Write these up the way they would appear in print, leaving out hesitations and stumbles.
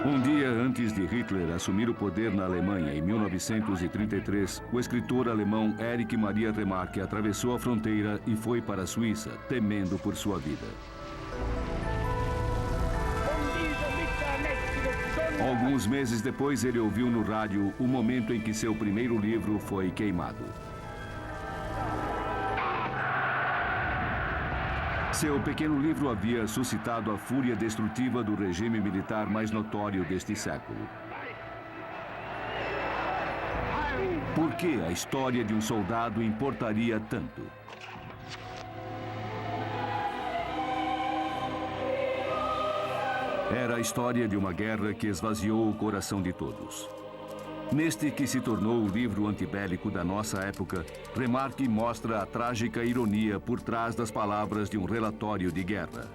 Um dia antes de Hitler assumir o poder na Alemanha, em 1933, o escritor alemão Erich Maria Remarque atravessou a fronteira e foi para a Suíça, temendo por sua vida. Alguns meses depois, ele ouviu no rádio o momento em que seu primeiro livro foi queimado. Seu pequeno livro havia suscitado a fúria destrutiva do regime militar mais notório deste século. Por que a história de um soldado importaria tanto? Era a história de uma guerra que esvaziou o coração de todos. Neste que se tornou o livro antibélico da nossa época, Remarque mostra a trágica ironia por trás das palavras de um relatório de guerra.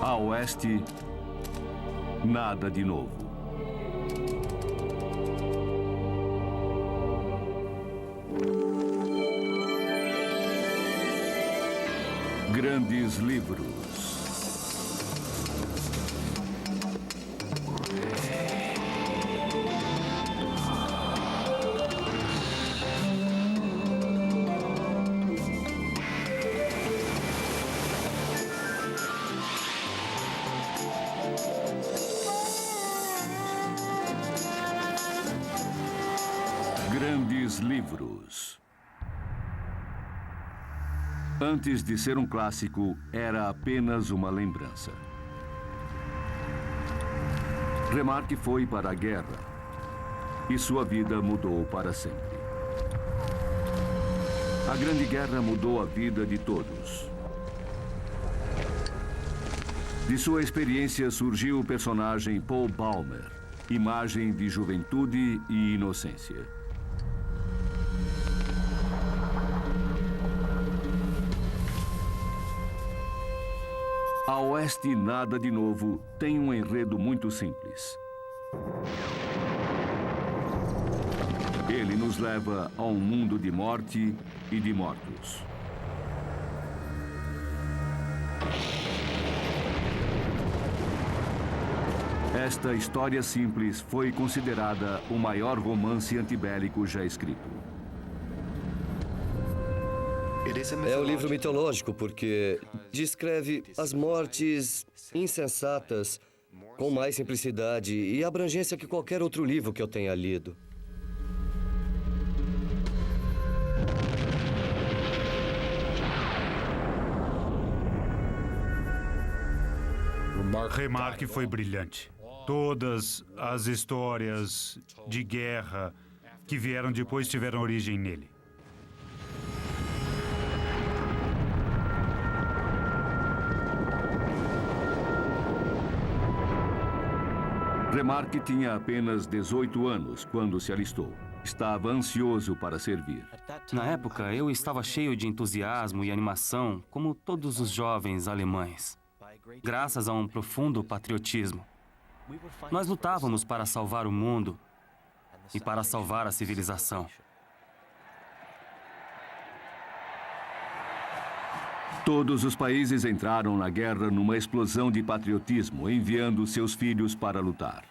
A oeste, nada de novo. Grandes livros. Grandes livros. Antes de ser um clássico, era apenas uma lembrança. Remarque foi para a guerra e sua vida mudou para sempre. A Grande Guerra mudou a vida de todos. De sua experiência surgiu o personagem Paul Bäumer, imagem de juventude e inocência. A Oeste Nada de Novo tem um enredo muito simples. Ele nos leva a um mundo de morte e de mortos. Esta história simples foi considerada o maior romance antibélico já escrito. É um livro mitológico porque descreve as mortes insensatas com mais simplicidade e abrangência que qualquer outro livro que eu tenha lido. Remarque foi brilhante. Todas as histórias de guerra que vieram depois tiveram origem nele. Remarque tinha apenas 18 anos quando se alistou. Estava ansioso para servir. Na época, eu estava cheio de entusiasmo e animação, como todos os jovens alemães. Graças a um profundo patriotismo. Nós lutávamos para salvar o mundo e para salvar a civilização. Todos os países entraram na guerra numa explosão de patriotismo, enviando seus filhos para lutar.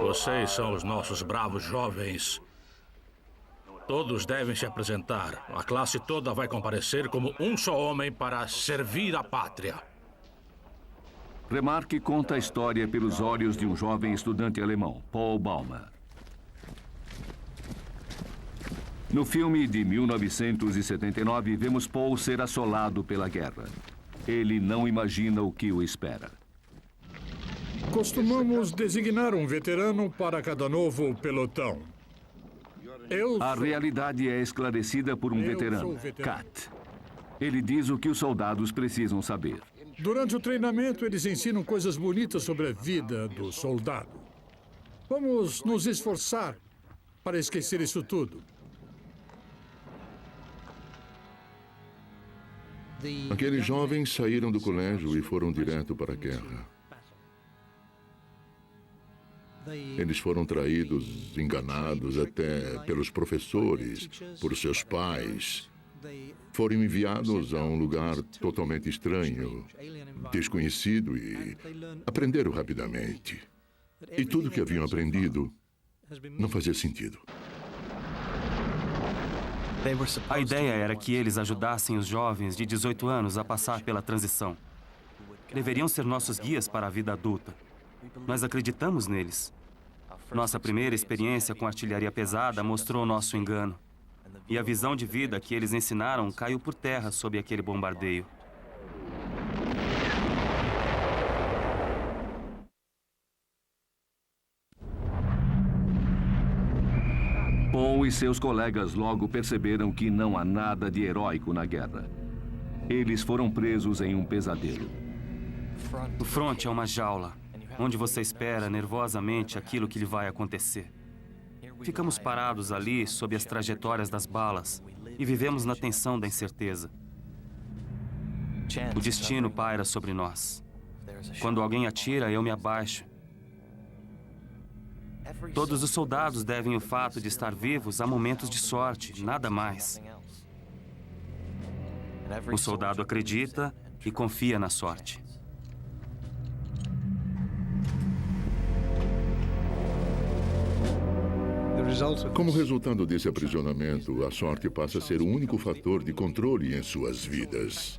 Vocês são os nossos bravos jovens. Todos devem se apresentar. A classe toda vai comparecer como um só homem para servir a pátria. Remarque conta a história pelos olhos de um jovem estudante alemão, Paul Bäumer. No filme de 1979, vemos Paul ser assolado pela guerra. Ele não imagina o que o espera. Costumamos designar um veterano para cada novo pelotão. A realidade é esclarecida por um veterano, Kat. Ele diz o que os soldados precisam saber. Durante o treinamento, eles ensinam coisas bonitas sobre a vida do soldado. Vamos nos esforçar para esquecer isso tudo. Aqueles jovens saíram do colégio e foram direto para a guerra. Eles foram traídos, enganados até pelos professores, por seus pais. Foram enviados a um lugar totalmente estranho, desconhecido e aprenderam rapidamente. E tudo que haviam aprendido não fazia sentido. A ideia era que eles ajudassem os jovens de 18 anos a passar pela transição. Deveriam ser nossos guias para a vida adulta. Nós acreditamos neles. Nossa primeira experiência com artilharia pesada mostrou nosso engano. E a visão de vida que eles ensinaram caiu por terra sob aquele bombardeio. Paul e seus colegas logo perceberam que não há nada de heróico na guerra. Eles foram presos em um pesadelo. O fronte é uma jaula, onde você espera nervosamente aquilo que lhe vai acontecer. Ficamos parados ali sob as trajetórias das balas e vivemos na tensão da incerteza. O destino paira sobre nós. Quando alguém atira, eu me abaixo. Todos os soldados devem o fato de estar vivos a momentos de sorte, nada mais. O soldado acredita e confia na sorte. Como resultado desse aprisionamento, a sorte passa a ser o único fator de controle em suas vidas.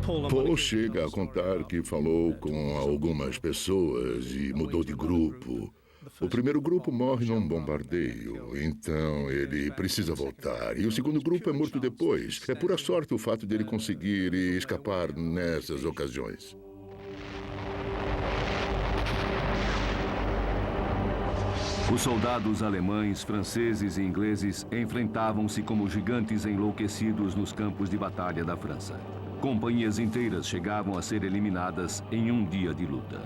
Paul chega a contar que falou com algumas pessoas e mudou de grupo. O primeiro grupo morre num bombardeio, então ele precisa voltar. E o segundo grupo é morto depois. É pura sorte o fato dele conseguir escapar nessas ocasiões. Os soldados alemães, franceses e ingleses enfrentavam-se como gigantes enlouquecidos nos campos de batalha da França. Companhias inteiras chegavam a ser eliminadas em um dia de luta.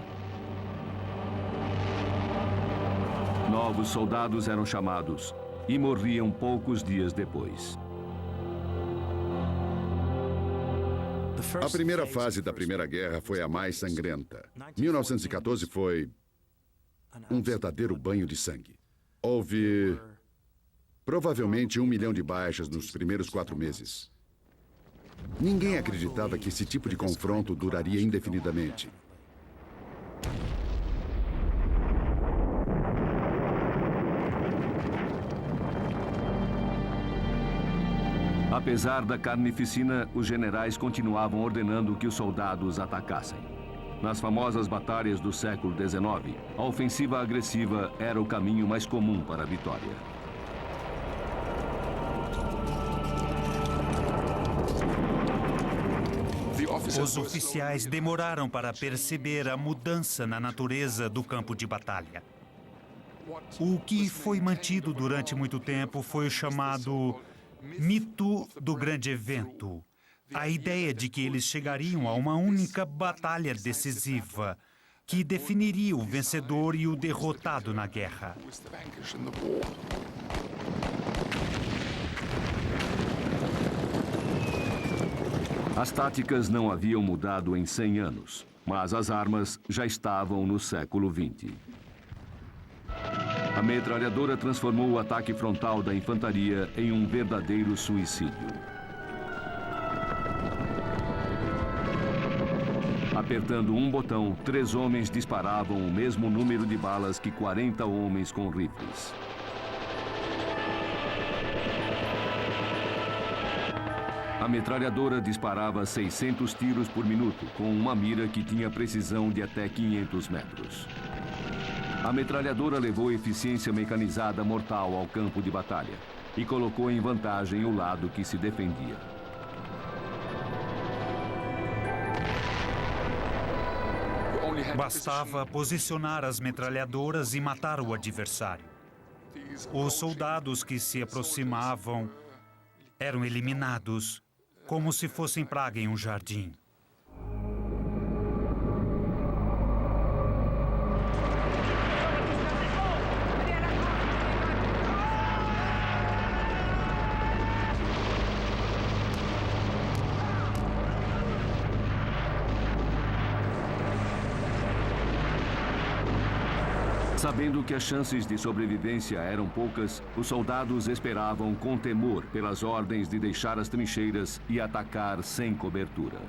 Novos soldados eram chamados e morriam poucos dias depois. A primeira fase da Primeira Guerra foi a mais sangrenta. 1914 foi um verdadeiro banho de sangue. Houve provavelmente 1 milhão de baixas nos primeiros 4 meses. Ninguém acreditava que esse tipo de confronto duraria indefinidamente. Apesar da carnificina, os generais continuavam ordenando que os soldados atacassem. Nas famosas batalhas do século XIX, a ofensiva agressiva era o caminho mais comum para a vitória. Os oficiais demoraram para perceber a mudança na natureza do campo de batalha. O que foi mantido durante muito tempo foi o chamado mito do grande evento. A ideia de que eles chegariam a uma única batalha decisiva que definiria o vencedor e o derrotado na guerra. As táticas não haviam mudado em 100 anos, mas as armas já estavam no século XX. A metralhadora transformou o ataque frontal da infantaria em um verdadeiro suicídio. Apertando um botão, 3 homens disparavam o mesmo número de balas que 40 homens com rifles. A metralhadora disparava 600 tiros por minuto, com uma mira que tinha precisão de até 500 metros. A metralhadora levou eficiência mecanizada mortal ao campo de batalha e colocou em vantagem o lado que se defendia. Bastava posicionar as metralhadoras e matar o adversário. Os soldados que se aproximavam eram eliminados, como se fossem praga em um jardim. Sabendo que as chances de sobrevivência eram poucas, os soldados esperavam com temor pelas ordens de deixar as trincheiras e atacar sem cobertura.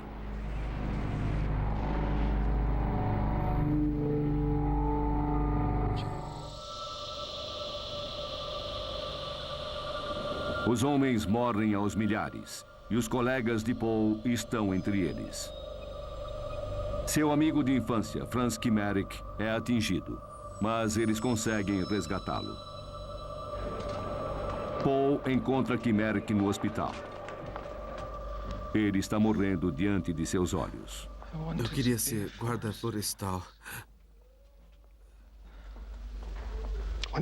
Os homens morrem aos milhares, e os colegas de Paul estão entre eles. Seu amigo de infância, Franz Kimmerick, é atingido, mas eles conseguem resgatá-lo. Paul encontra Kimmerick no hospital. Ele está morrendo diante de seus olhos. Eu queria ser guarda florestal.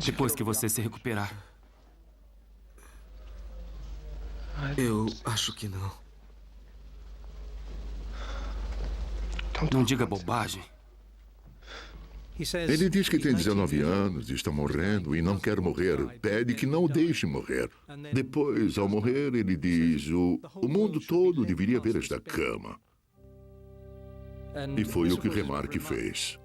Depois que você se recuperar. Eu acho que não. Não diga bobagem. Ele diz que tem 19 anos, está morrendo e não quer morrer. Pede que não o deixe morrer. Depois, ao morrer, ele diz: o mundo todo deveria ver esta cama. E foi o que Remarque fez.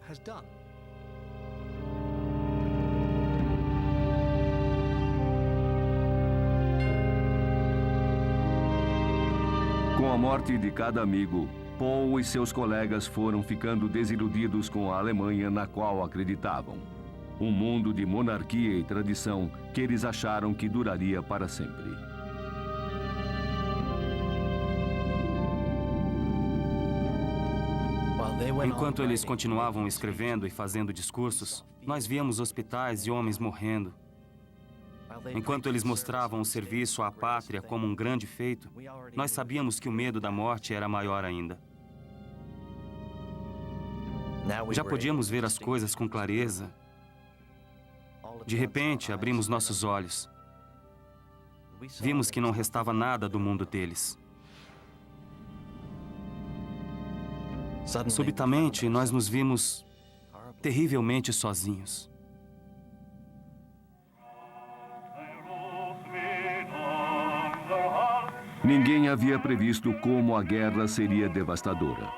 Com a morte de cada amigo, Paul e seus colegas foram ficando desiludidos com a Alemanha na qual acreditavam. Um mundo de monarquia e tradição que eles acharam que duraria para sempre. Enquanto eles continuavam escrevendo e fazendo discursos, nós víamos hospitais e homens morrendo. Enquanto eles mostravam o serviço à pátria como um grande feito, nós sabíamos que o medo da morte era maior ainda. Já podíamos ver as coisas com clareza. De repente, abrimos nossos olhos. Vimos que não restava nada do mundo deles. Subitamente, nós nos vimos terrivelmente sozinhos. Ninguém havia previsto como a guerra seria devastadora.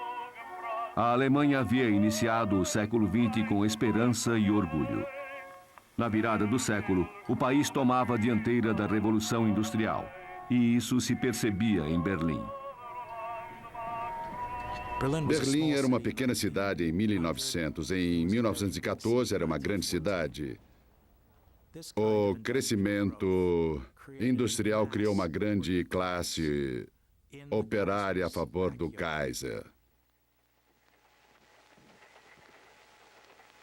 A Alemanha havia iniciado o século XX com esperança e orgulho. Na virada do século, o país tomava a dianteira da Revolução Industrial, e isso se percebia em Berlim. Berlim era uma pequena cidade em 1900. Em 1914 era uma grande cidade. O crescimento industrial criou uma grande classe operária a favor do Kaiser.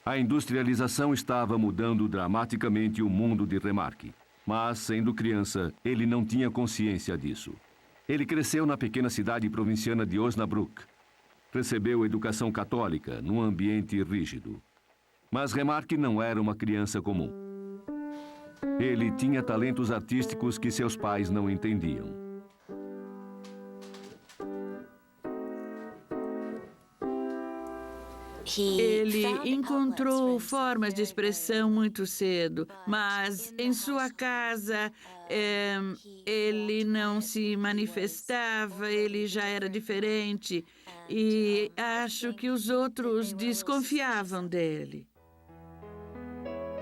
A industrialização estava mudando dramaticamente o mundo de Remarque, mas, sendo criança, ele não tinha consciência disso. Ele cresceu na pequena cidade provinciana de Osnabrück. Recebeu educação católica num ambiente rígido. Mas Remarque não era uma criança comum. Ele tinha talentos artísticos que seus pais não entendiam. Ele encontrou formas de expressão muito cedo, mas em sua casa ele não se manifestava, ele já era diferente e acho que os outros desconfiavam dele.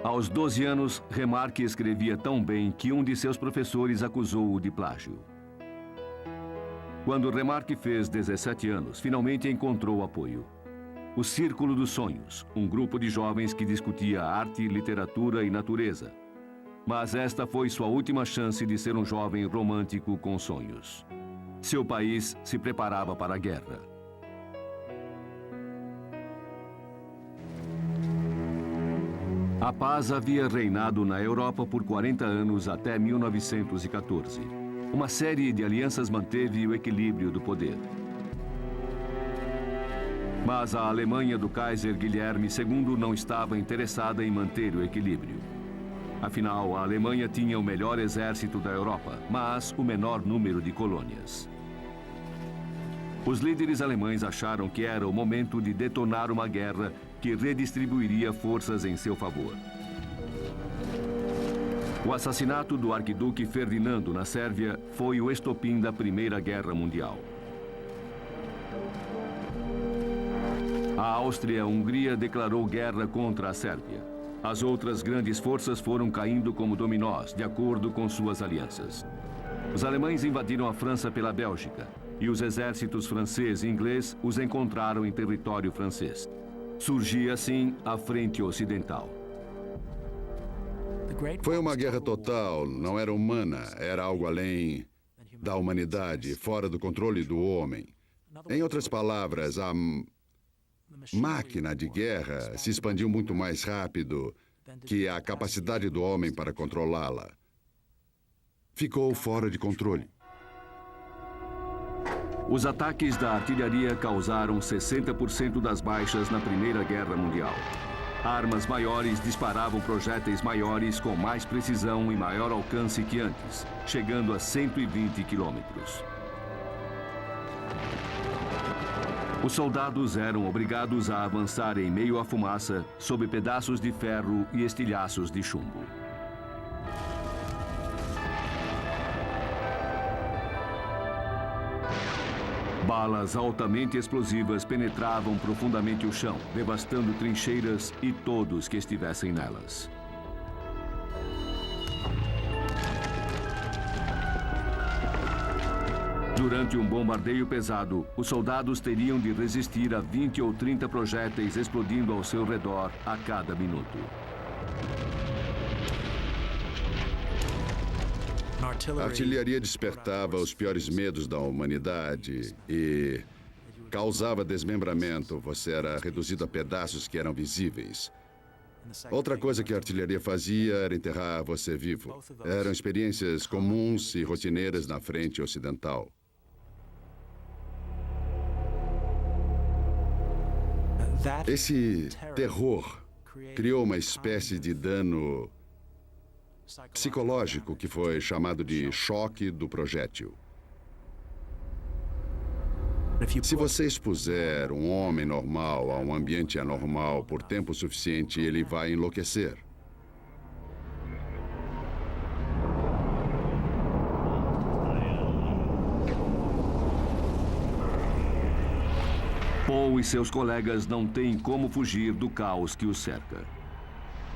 Aos 12 anos, Remarque escrevia tão bem que um de seus professores acusou-o de plágio. Quando Remarque fez 17 anos, finalmente encontrou apoio. O Círculo dos Sonhos, um grupo de jovens que discutia arte, literatura e natureza. Mas esta foi sua última chance de ser um jovem romântico com sonhos. Seu país se preparava para a guerra. A paz havia reinado na Europa por 40 anos até 1914. Uma série de alianças manteve o equilíbrio do poder. Mas a Alemanha do Kaiser Guilherme II não estava interessada em manter o equilíbrio. Afinal, a Alemanha tinha o melhor exército da Europa, mas o menor número de colônias. Os líderes alemães acharam que era o momento de detonar uma guerra que redistribuiria forças em seu favor. O assassinato do arquiduque Ferdinando na Sérvia foi o estopim da Primeira Guerra Mundial. A Áustria-Hungria declarou guerra contra a Sérvia. As outras grandes forças foram caindo como dominós, de acordo com suas alianças. Os alemães invadiram a França pela Bélgica, e os exércitos francês e inglês os encontraram em território francês. Surgia, assim, a Frente Ocidental. Foi uma guerra total, não era humana, era algo além da humanidade, fora do controle do homem. Em outras palavras, a máquina de guerra se expandiu muito mais rápido que a capacidade do homem para controlá-la. Ficou fora de controle. Os ataques da artilharia causaram 60% das baixas na Primeira Guerra Mundial. Armas maiores disparavam projéteis maiores com mais precisão e maior alcance que antes, chegando a 120 quilômetros. Os soldados eram obrigados a avançar em meio à fumaça, sob pedaços de ferro e estilhaços de chumbo. Balas altamente explosivas penetravam profundamente o chão, devastando trincheiras e todos que estivessem nelas. Durante um bombardeio pesado, os soldados teriam de resistir a 20 ou 30 projéteis explodindo ao seu redor a cada minuto. A artilharia despertava os piores medos da humanidade e causava desmembramento. Você era reduzido a pedaços que eram visíveis. Outra coisa que a artilharia fazia era enterrar você vivo. Eram experiências comuns e rotineiras na Frente Ocidental. Esse terror criou uma espécie de dano psicológico que foi chamado de choque do projétil. Se você expuser um homem normal a um ambiente anormal por tempo suficiente, ele vai enlouquecer. Paul e seus colegas não têm como fugir do caos que os cerca.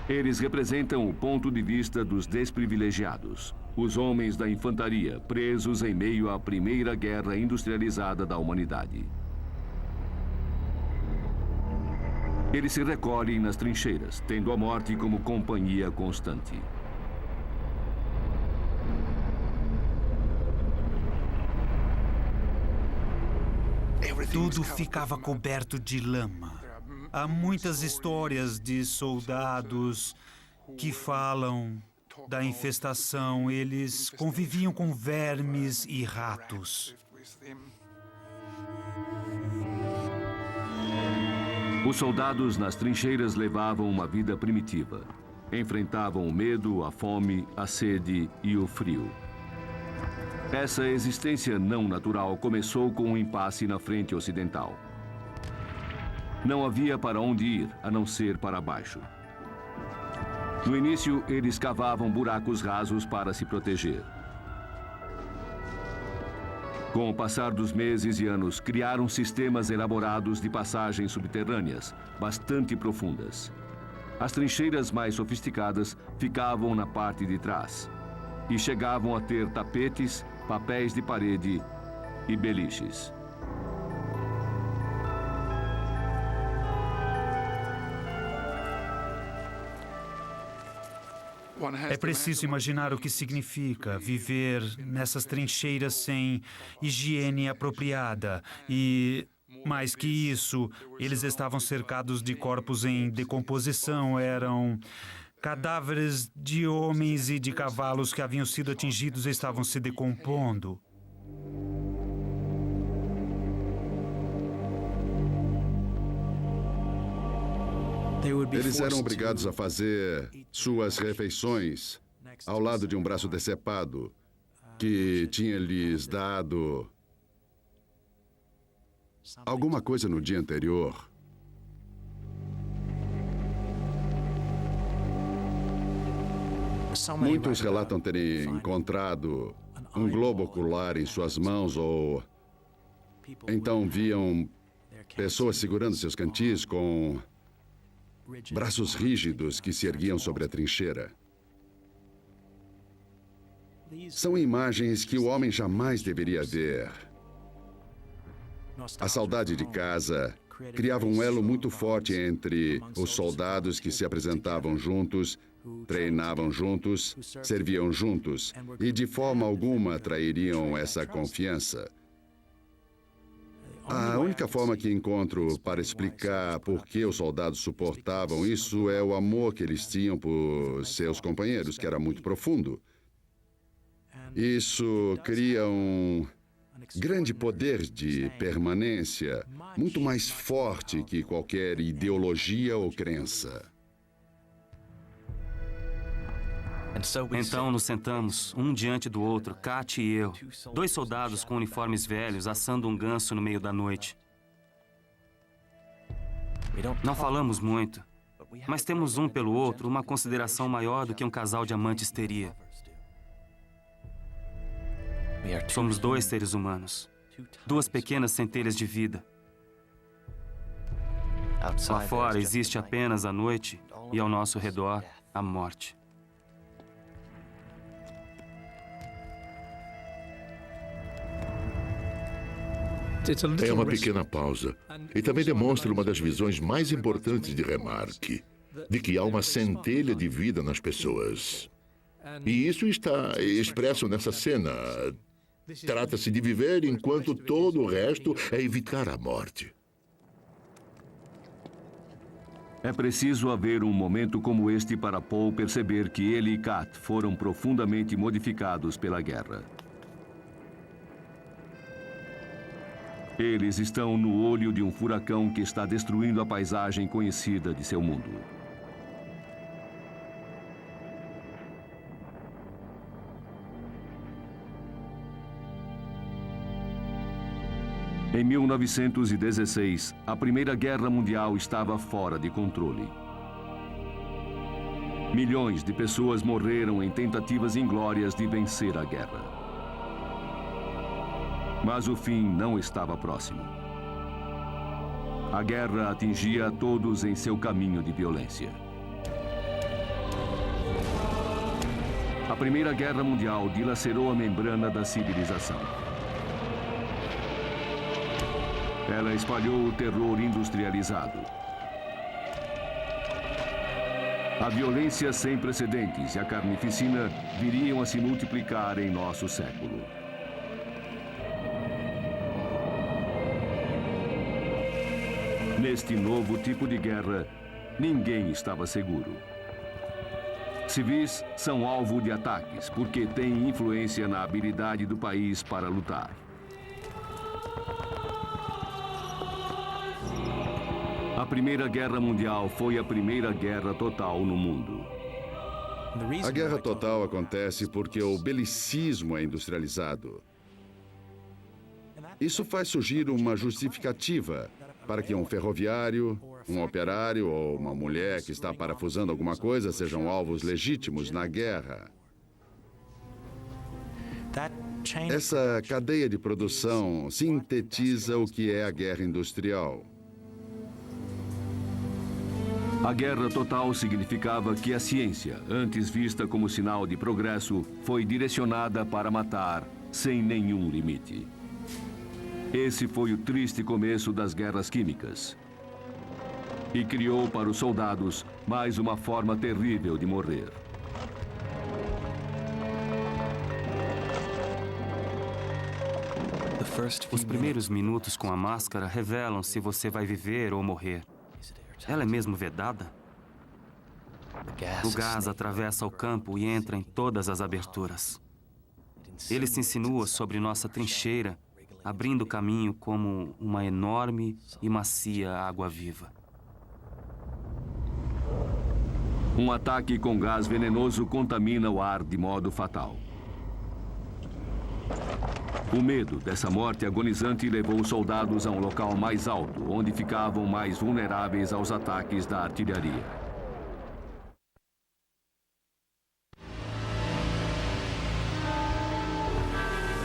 Eles representam o ponto de vista dos desprivilegiados, os homens da infantaria presos em meio à primeira guerra industrializada da humanidade. Eles se recolhem nas trincheiras, tendo a morte como companhia constante. Tudo ficava coberto de lama. Há muitas histórias de soldados que falam da infestação. Eles conviviam com vermes e ratos. Os soldados nas trincheiras levavam uma vida primitiva. Enfrentavam o medo, a fome, a sede e o frio. Essa existência não natural começou com um impasse na Frente Ocidental. Não havia para onde ir, a não ser para baixo. No início, eles cavavam buracos rasos para se proteger. Com o passar dos meses e anos, criaram sistemas elaborados de passagens subterrâneas, bastante profundas. As trincheiras mais sofisticadas ficavam na parte de trás e chegavam a ter tapetes, papéis de parede e beliches. É preciso imaginar o que significa viver nessas trincheiras sem higiene apropriada e, mais que isso, eles estavam cercados de corpos em decomposição. Eram cadáveres de homens e de cavalos que haviam sido atingidos e estavam se decompondo. Eles eram obrigados a fazer suas refeições ao lado de um braço decepado que tinha lhes dado alguma coisa no dia anterior. Muitos relatam terem encontrado um globo ocular em suas mãos ou então viam pessoas segurando seus cantis com braços rígidos que se erguiam sobre a trincheira. São imagens que o homem jamais deveria ver. A saudade de casa criava um elo muito forte entre os soldados que se apresentavam juntos, treinavam juntos, serviam juntos e de forma alguma trairiam essa confiança. A única forma que encontro para explicar por que os soldados suportavam isso é o amor que eles tinham por seus companheiros, que era muito profundo. Isso cria um grande poder de permanência, muito mais forte que qualquer ideologia ou crença. Então nos sentamos, um diante do outro, Kat e eu, 2 soldados com uniformes velhos assando um ganso no meio da noite. Não falamos muito, mas temos um pelo outro uma consideração maior do que um casal de amantes teria. Somos 2 seres humanos, 2 pequenas centelhas de vida. Lá fora existe apenas a noite e ao nosso redor a morte. É uma pequena pausa e também demonstra uma das visões mais importantes de Remarque, de que há uma centelha de vida nas pessoas. E isso está expresso nessa cena. Trata-se de viver enquanto todo o resto é evitar a morte. É preciso haver um momento como este para Paul perceber que ele e Kat foram profundamente modificados pela guerra. Eles estão no olho de um furacão que está destruindo a paisagem conhecida de seu mundo. Em 1916, a Primeira Guerra Mundial estava fora de controle. Milhões de pessoas morreram em tentativas inglórias de vencer a guerra. Mas o fim não estava próximo. A guerra atingia a todos em seu caminho de violência. A Primeira Guerra Mundial dilacerou a membrana da civilização. Ela espalhou o terror industrializado. A violência sem precedentes e a carnificina viriam a se multiplicar em nosso século. Neste novo tipo de guerra, ninguém estava seguro. Civis são alvo de ataques porque têm influência na habilidade do país para lutar. A Primeira Guerra Mundial foi a primeira guerra total no mundo. A guerra total acontece porque o belicismo é industrializado. Isso faz surgir uma justificativa para que um ferroviário, um operário ou uma mulher que está parafusando alguma coisa sejam alvos legítimos na guerra. Essa cadeia de produção sintetiza o que é a guerra industrial. A guerra total significava que a ciência, antes vista como sinal de progresso, foi direcionada para matar sem nenhum limite. Esse foi o triste começo das guerras químicas. E criou para os soldados mais uma forma terrível de morrer. Os primeiros minutos com a máscara revelam se você vai viver ou morrer. Ela é mesmo vedada? O gás atravessa o campo e entra em todas as aberturas. Ele se insinua sobre nossa trincheira, abrindo caminho como uma enorme e macia água-viva. Um ataque com gás venenoso contamina o ar de modo fatal. O medo dessa morte agonizante levou os soldados a um local mais alto, onde ficavam mais vulneráveis aos ataques da artilharia.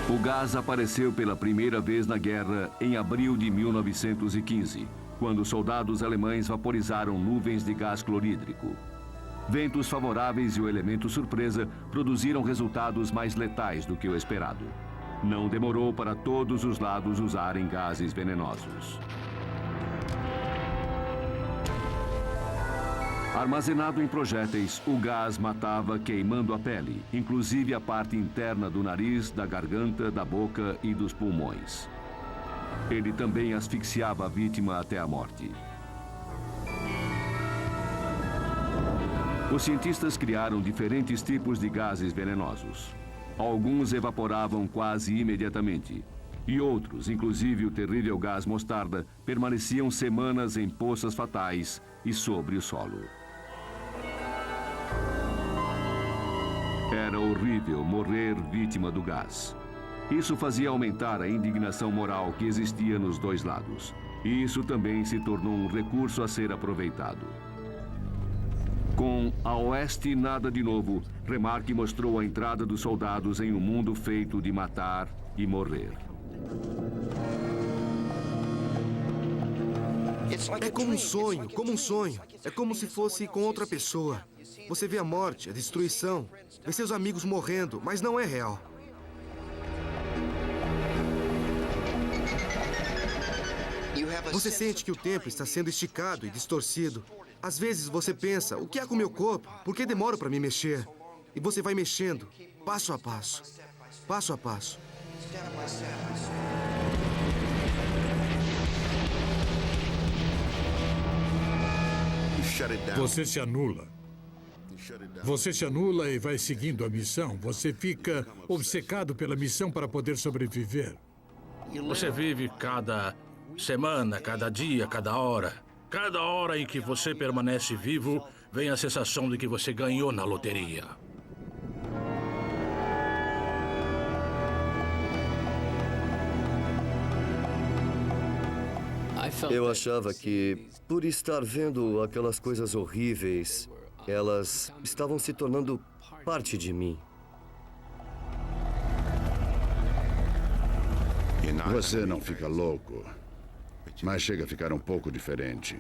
O gás apareceu pela primeira vez na guerra em abril de 1915, quando soldados alemães vaporizaram nuvens de gás clorídrico. Ventos favoráveis e o elemento surpresa produziram resultados mais letais do que o esperado. Não demorou para todos os lados usarem gases venenosos. Armazenado em projéteis, o gás matava queimando a pele, inclusive a parte interna do nariz, da garganta, da boca e dos pulmões. Ele também asfixiava a vítima até a morte. Os cientistas criaram diferentes tipos de gases venenosos. Alguns evaporavam quase imediatamente. E outros, inclusive o terrível gás mostarda, permaneciam semanas em poças fatais e sobre o solo. Era horrível morrer vítima do gás. Isso fazia aumentar a indignação moral que existia nos dois lados. E isso também se tornou um recurso a ser aproveitado. Com A Oeste Nada de Novo, Remarque mostrou a entrada dos soldados em um mundo feito de matar e morrer. É como um sonho, como um sonho. É como se fosse com outra pessoa. Você vê a morte, a destruição, vê seus amigos morrendo, mas não é real. Você sente que o tempo está sendo esticado e distorcido. Às vezes você pensa, o que há com o meu corpo? Por que demoro para me mexer? E você vai mexendo, passo a passo, passo a passo. Você se anula. Você se anula e vai seguindo a missão. Você fica obcecado pela missão para poder sobreviver. Você vive cada semana, cada dia, cada hora. Cada hora em que você permanece vivo, vem a sensação de que você ganhou na loteria. Eu achava que, por estar vendo aquelas coisas horríveis, elas estavam se tornando parte de mim. Você não fica louco, mas chega a ficar um pouco diferente.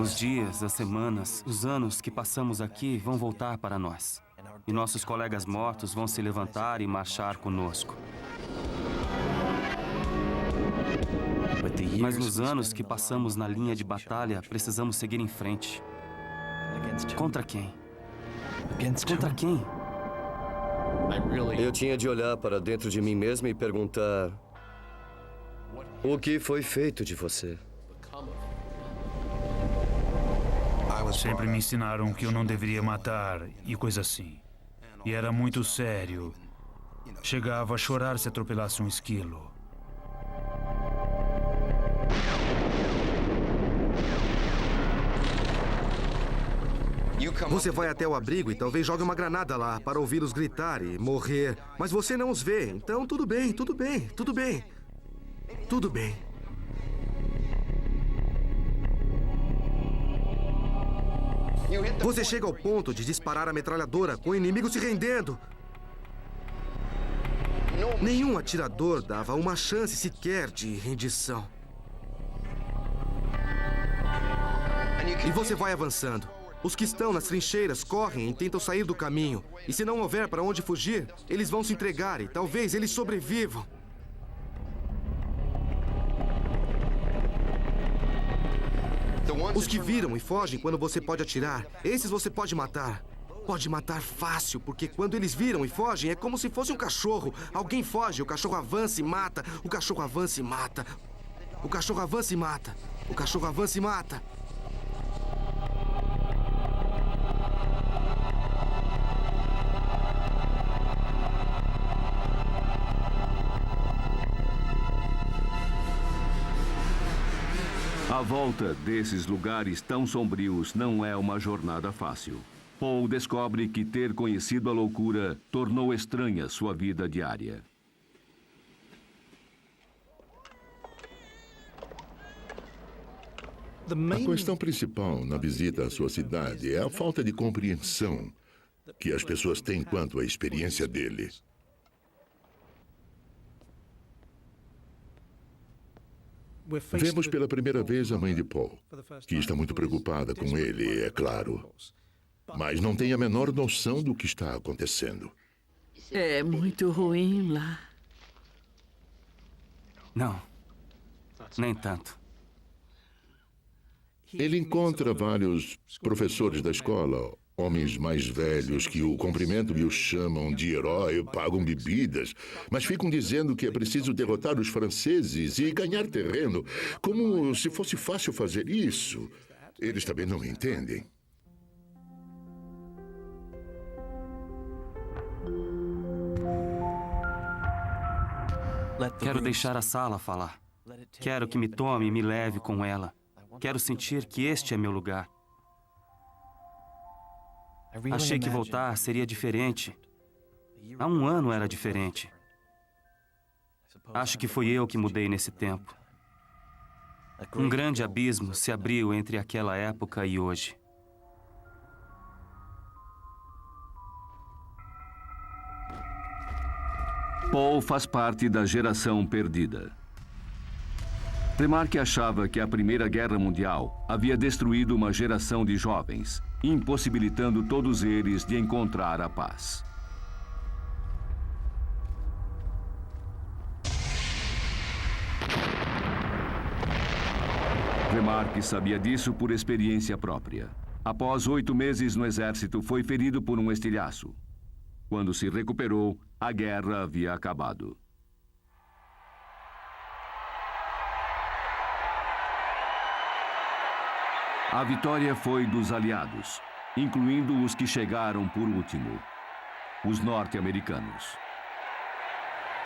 Os dias, as semanas, os anos que passamos aqui vão voltar para nós. E nossos colegas mortos vão se levantar e marchar conosco. Mas nos anos que passamos na linha de batalha, precisamos seguir em frente. Contra quem? Contra quem? Eu tinha de olhar para dentro de mim mesmo e perguntar: o que foi feito de você? Sempre me ensinaram que eu não deveria matar e coisa assim. E era muito sério. Chegava a chorar se atropelasse um esquilo. Você vai até o abrigo e talvez jogue uma granada lá para ouvi-los gritar e morrer. Mas você não os vê, então tudo bem, tudo bem, tudo bem. Tudo bem. Você chega ao ponto de disparar a metralhadora com o inimigo se rendendo. Nenhum atirador dava uma chance sequer de rendição. E você vai avançando. Os que estão nas trincheiras correm e tentam sair do caminho. E se não houver para onde fugir, eles vão se entregar e talvez eles sobrevivam. Os que viram e fogem quando você pode atirar, esses você pode matar. Pode matar fácil, porque quando eles viram e fogem, é como se fosse um cachorro. Alguém foge, o cachorro avança e mata. O cachorro avança e mata. O cachorro avança e mata. O cachorro avança e mata. A volta desses lugares tão sombrios não é uma jornada fácil. Paul descobre que ter conhecido a loucura tornou estranha sua vida diária. A questão principal na visita à sua cidade é a falta de compreensão que as pessoas têm quanto à experiência dele. Vemos pela primeira vez a mãe de Paul, que está muito preocupada com ele, é claro. Mas não tem a menor noção do que está acontecendo. É muito ruim lá. Não, nem tanto. Ele encontra vários professores da escola, homens mais velhos que o cumprimentam e o chamam de herói, pagam bebidas, mas ficam dizendo que é preciso derrotar os franceses e ganhar terreno, como se fosse fácil fazer isso. Eles também não entendem. Quero deixar a sala falar. Quero que me tome e me leve com ela. Quero sentir que este é meu lugar. Achei que voltar seria diferente. Há um ano era diferente. Acho que fui eu que mudei nesse tempo. Um grande abismo se abriu entre aquela época e hoje. Paul faz parte da geração perdida. Remarque achava que a Primeira Guerra Mundial havia destruído uma geração de jovens, impossibilitando todos eles de encontrar a paz. Remarque sabia disso por experiência própria. Após 8 meses no exército, foi ferido por um estilhaço. Quando se recuperou, a guerra havia acabado. A vitória foi dos aliados, incluindo os que chegaram por último, os norte-americanos.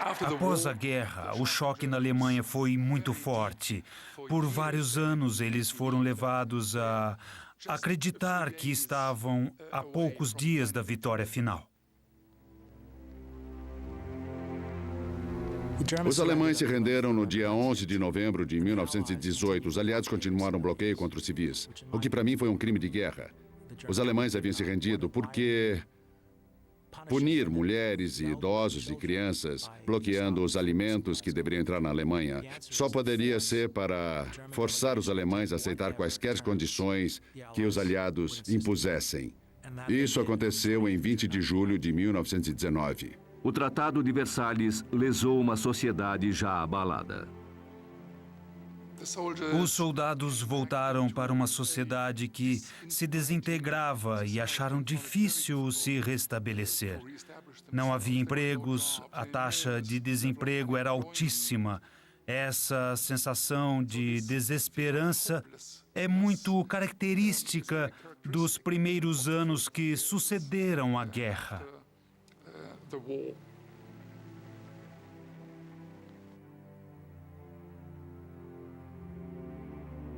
Após a guerra, o choque na Alemanha foi muito forte. Por vários anos, eles foram levados a acreditar que estavam a poucos dias da vitória final. Os alemães se renderam no dia 11 de novembro de 1918. Os aliados continuaram o bloqueio contra os civis, o que para mim foi um crime de guerra. Os alemães haviam se rendido porque punir mulheres e idosos e crianças, bloqueando os alimentos que deveriam entrar na Alemanha, só poderia ser para forçar os alemães a aceitar quaisquer condições que os aliados impusessem. Isso aconteceu em 20 de julho de 1919. O Tratado de Versalhes lesou uma sociedade já abalada. Os soldados voltaram para uma sociedade que se desintegrava e acharam difícil se restabelecer. Não havia empregos, a taxa de desemprego era altíssima. Essa sensação de desesperança é muito característica dos primeiros anos que sucederam à guerra.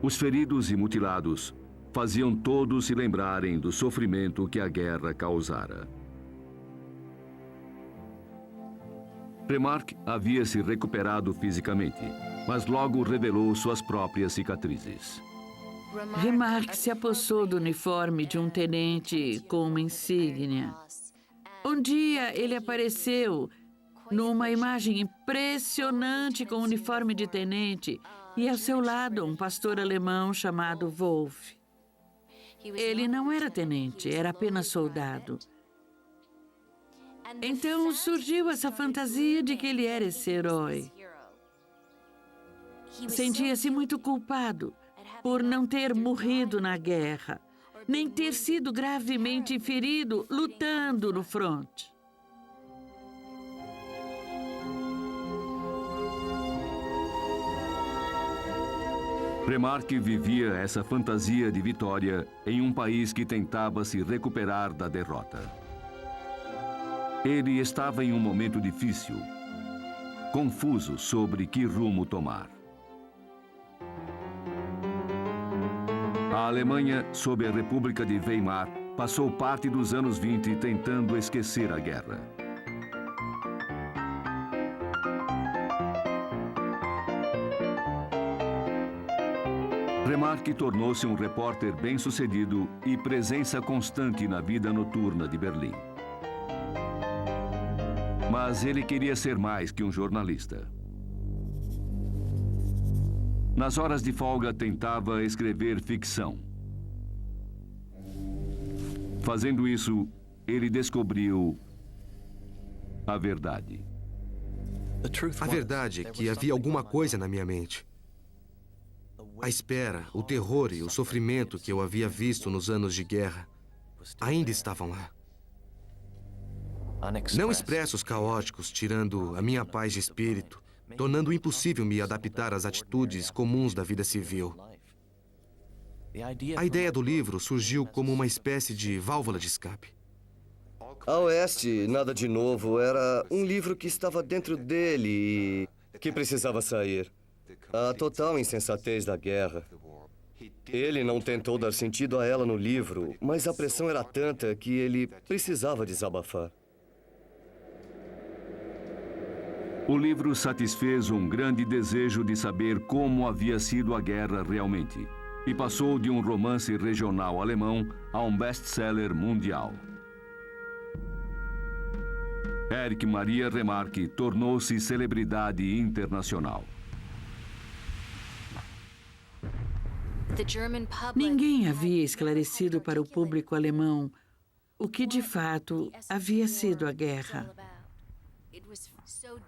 Os feridos e mutilados faziam todos se lembrarem do sofrimento que a guerra causara. Remarque havia se recuperado fisicamente, mas logo revelou suas próprias cicatrizes. Remarque se apossou do uniforme de um tenente com uma insígnia. Um dia ele apareceu numa imagem impressionante com o uniforme de tenente e ao seu lado um pastor alemão chamado Wolf. Ele não era tenente, era apenas soldado. Então surgiu essa fantasia de que ele era esse herói. Sentia-se muito culpado por não ter morrido na guerra, nem ter sido gravemente ferido lutando no fronte. Remarque vivia essa fantasia de vitória em um país que tentava se recuperar da derrota. Ele estava em um momento difícil, confuso sobre que rumo tomar. A Alemanha, sob a República de Weimar, passou parte dos anos 20 tentando esquecer a guerra. Remarque tornou-se um repórter bem-sucedido e presença constante na vida noturna de Berlim. Mas ele queria ser mais que um jornalista. Nas horas de folga, tentava escrever ficção. Fazendo isso, ele descobriu a verdade. A verdade é que havia alguma coisa na minha mente. A espera, o terror e o sofrimento que eu havia visto nos anos de guerra ainda estavam lá. Não expressos, caóticos, tirando a minha paz de espírito, tornando impossível me adaptar às atitudes comuns da vida civil. A ideia do livro surgiu como uma espécie de válvula de escape. A Oeste, Nada de Novo, era um livro que estava dentro dele e que precisava sair. A total insensatez da guerra. Ele não tentou dar sentido a ela no livro, mas a pressão era tanta que ele precisava desabafar. O livro satisfez um grande desejo de saber como havia sido a guerra realmente e passou de um romance regional alemão a um best-seller mundial. Erich Maria Remarque tornou-se celebridade internacional. Ninguém havia esclarecido para o público alemão o que de fato havia sido a guerra.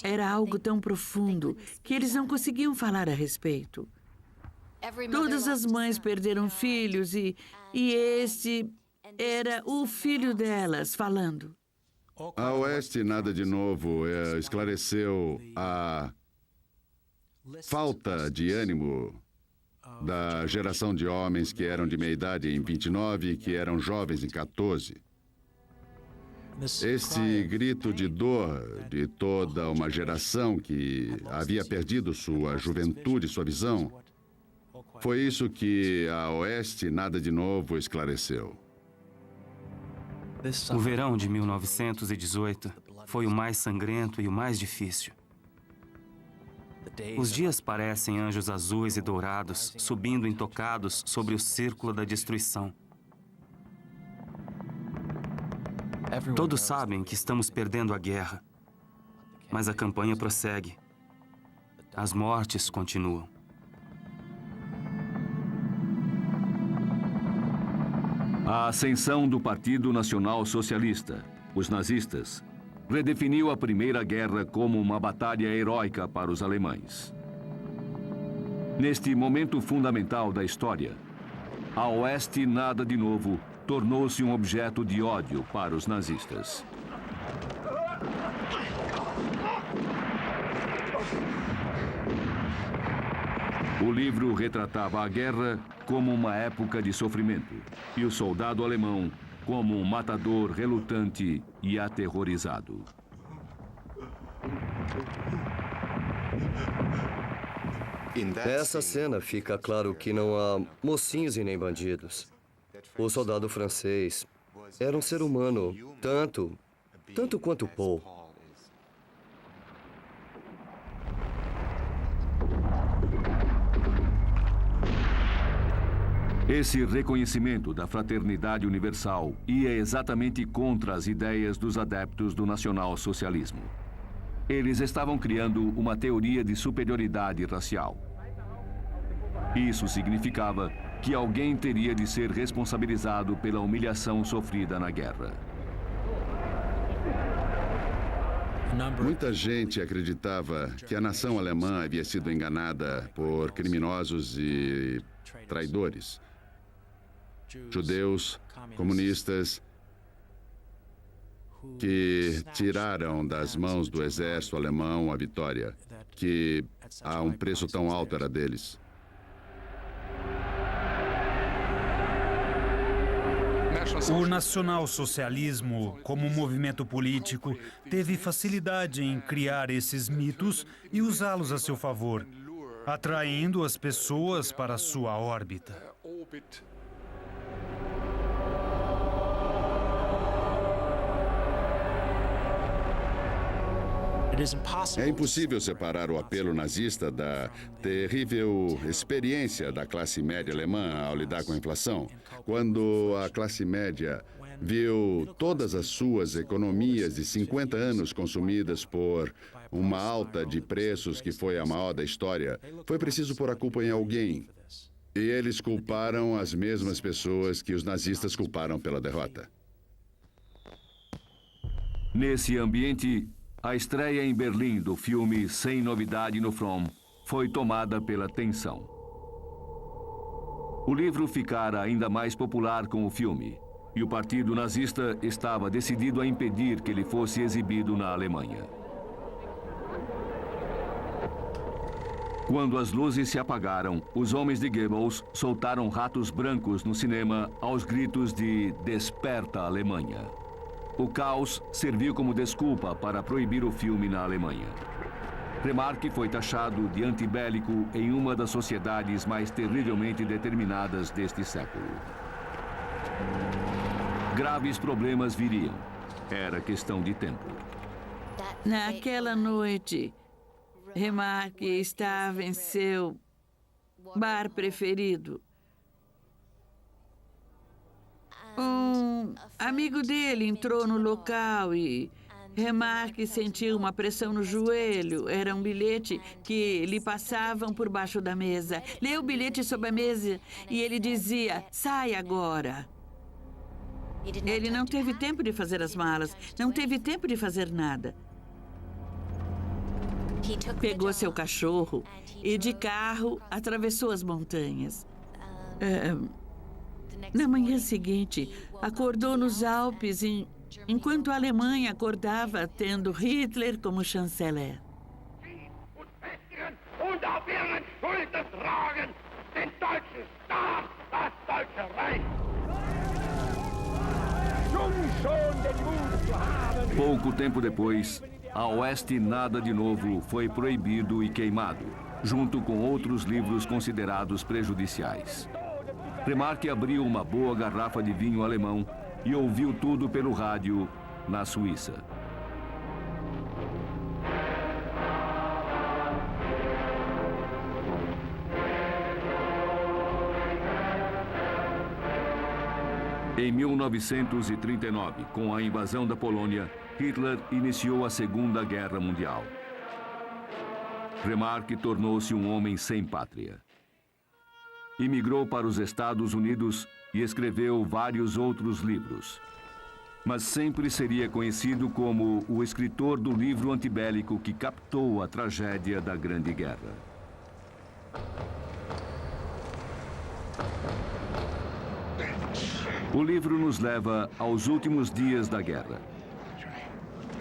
Era algo tão profundo que eles não conseguiam falar a respeito. Todas as mães perderam filhos e este era o filho delas falando. A Oeste, Nada de Novo, esclareceu a falta de ânimo da geração de homens que eram de meia idade em 29 e que eram jovens em 14. Esse grito de dor de toda uma geração que havia perdido sua juventude, sua visão, foi isso que a Oeste, Nada de Novo, esclareceu. O verão de 1918 foi o mais sangrento e o mais difícil. Os dias parecem anjos azuis e dourados subindo intocados sobre o círculo da destruição. Todos sabem que estamos perdendo a guerra, mas a campanha prossegue. As mortes continuam. A ascensão do Partido Nacional Socialista, os nazistas, redefiniu a Primeira Guerra como uma batalha heróica para os alemães. Neste momento fundamental da história, a Oeste, Nada de Novo tornou-se um objeto de ódio para os nazistas. O livro retratava a guerra como uma época de sofrimento e o soldado alemão como um matador relutante e aterrorizado. Nessa cena fica claro que não há mocinhos e nem bandidos. O soldado francês era um ser humano, tanto quanto Paul. Esse reconhecimento da fraternidade universal ia exatamente contra as ideias dos adeptos do nacional-socialismo. Eles estavam criando uma teoria de superioridade racial. Isso significava que alguém teria de ser responsabilizado pela humilhação sofrida na guerra. Muita gente acreditava que a nação alemã havia sido enganada por criminosos e traidores. Judeus, comunistas, que tiraram das mãos do exército alemão a vitória, que a um preço tão alto era deles. O nacionalsocialismo, como movimento político, teve facilidade em criar esses mitos e usá-los a seu favor, atraindo as pessoas para sua órbita. É impossível separar o apelo nazista da terrível experiência da classe média alemã ao lidar com a inflação. Quando a classe média viu todas as suas economias de 50 anos consumidas por uma alta de preços que foi a maior da história, foi preciso pôr a culpa em alguém. E eles culparam as mesmas pessoas que os nazistas culparam pela derrota. Nesse ambiente, a estreia em Berlim do filme Sem Novidade no Front foi tomada pela tensão. O livro ficara ainda mais popular com o filme, e o partido nazista estava decidido a impedir que ele fosse exibido na Alemanha. Quando as luzes se apagaram, os homens de Goebbels soltaram ratos brancos no cinema aos gritos de "Desperta, Alemanha!". O caos serviu como desculpa para proibir o filme na Alemanha. Remarque foi taxado de antibélico em uma das sociedades mais terrivelmente determinadas deste século. Graves problemas viriam. Era questão de tempo. Naquela noite, Remarque estava em seu bar preferido. Um amigo dele entrou no local e Remarque sentiu uma pressão no joelho. Era um bilhete que lhe passavam por baixo da mesa. Leu o bilhete sob a mesa e ele dizia: "Sai agora". Ele não teve tempo de fazer as malas, não teve tempo de fazer nada. Pegou seu cachorro e, de carro, atravessou as montanhas. Na manhã seguinte, acordou nos Alpes, enquanto a Alemanha acordava tendo Hitler como chanceler. Pouco tempo depois, A Oeste Nada de Novo foi proibido e queimado, junto com outros livros considerados prejudiciais. Remarque abriu uma boa garrafa de vinho alemão e ouviu tudo pelo rádio na Suíça. Em 1939, com a invasão da Polônia, Hitler iniciou a Segunda Guerra Mundial. Remarque tornou-se um homem sem pátria. Imigrou para os Estados Unidos e escreveu vários outros livros. Mas sempre seria conhecido como o escritor do livro antibélico que captou a tragédia da Grande Guerra. O livro nos leva aos últimos dias da guerra.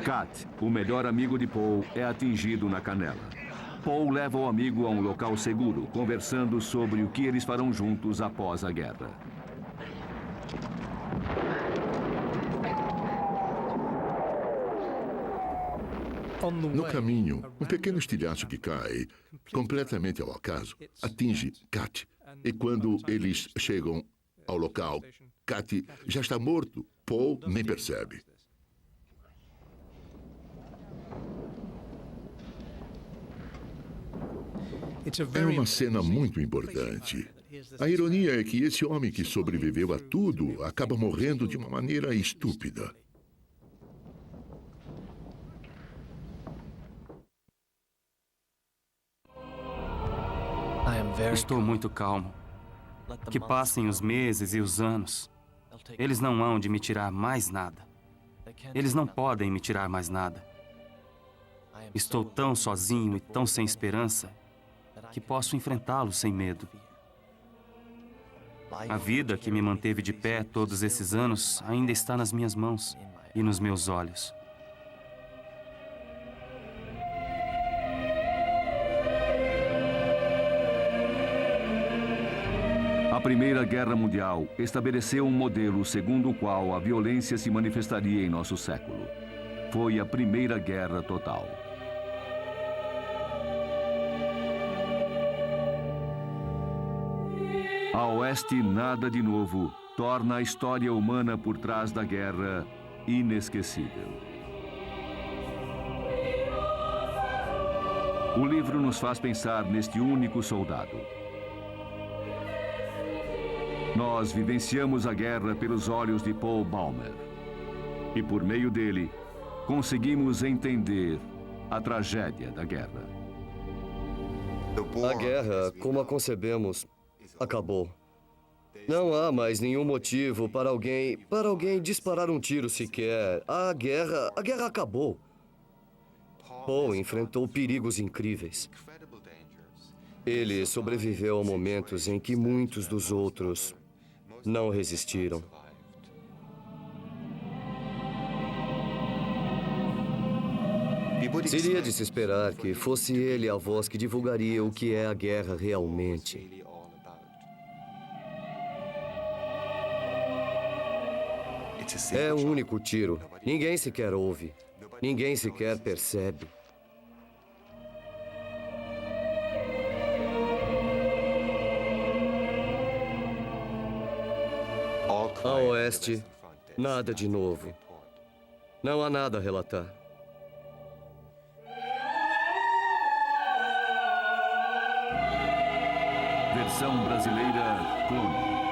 Kat, o melhor amigo de Paul, é atingido na canela. Paul leva o amigo a um local seguro, conversando sobre o que eles farão juntos após a guerra. No caminho, um pequeno estilhaço que cai, completamente ao acaso, atinge Kat. E quando eles chegam ao local, Kat já está morto. Paul nem percebe. É uma cena muito importante. A ironia é que esse homem que sobreviveu a tudo acaba morrendo de uma maneira estúpida. Estou muito calmo. Que passem os meses e os anos. Eles não hão de me tirar mais nada. Eles não podem me tirar mais nada. Estou tão sozinho e tão sem esperança que posso enfrentá-los sem medo. A vida que me manteve de pé todos esses anos ainda está nas minhas mãos e nos meus olhos. A Primeira Guerra Mundial estabeleceu um modelo segundo o qual a violência se manifestaria em nosso século. Foi a Primeira Guerra Total. A Oeste Nada de Novo torna a história humana por trás da guerra inesquecível. O livro nos faz pensar neste único soldado. Nós vivenciamos a guerra pelos olhos de Paul Baumer. E por meio dele, conseguimos entender a tragédia da guerra. A guerra, como a concebemos, acabou. Não há mais nenhum motivo para alguém disparar um tiro sequer. A guerra acabou. Paul enfrentou perigos incríveis. Ele sobreviveu a momentos em que muitos dos outros não resistiram. Seria de se esperar que fosse ele a voz que divulgaria o que é a guerra realmente. É um único tiro. Ninguém sequer ouve. Ninguém sequer percebe. A oeste, nada de novo. Não há nada a relatar. Versão brasileira Clone.